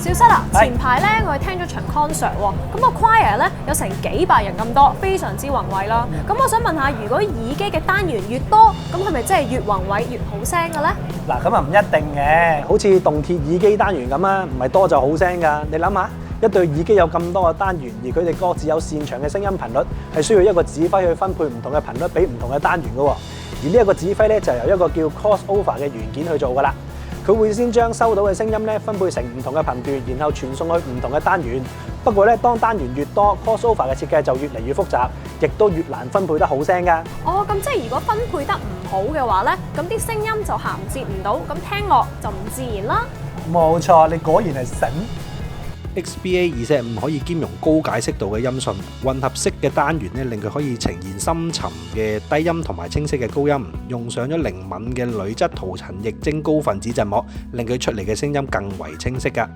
小西啦，係前排咧我去聽咗場 concert 喎，咁個 choir 咧有成幾百人咁多，非常之宏偉啦。咁我想問下，如果耳機嘅單元越多，咁係咪真係越宏偉越好聲嘅咧？嗱，咁啊唔一定嘅，好似動鐵耳機單元咁啊，唔係多就好聲㗎。你諗下，一對耳機有咁多個單元，而佢哋各自有擅長嘅聲音頻率，係需要一個指揮去分配唔同嘅頻率俾唔同嘅單元㗎喎。而呢一個指揮咧就由一個叫 crossover 嘅元件去做㗎啦。佢會先將收到嘅聲音咧分配成唔同嘅頻段，然後傳送去唔同嘅單元。不過咧，當單元越多 ，crossover 嘅設計就越嚟越複雜，亦都越難分配得好聲㗎。哦，咁即係如果分配得唔好嘅話咧，咁啲聲音就銜接唔到，咁聽落就唔自然啦。冇錯，你果然係醒。XBA245可以兼容高解析度嘅音訊，混合式嘅單元咧令佢可以呈現深沉嘅低音同埋清晰嘅高音，用上咗靈敏嘅鋁質塗層液晶高分子振膜，令佢出嚟嘅聲音更為清晰㗎。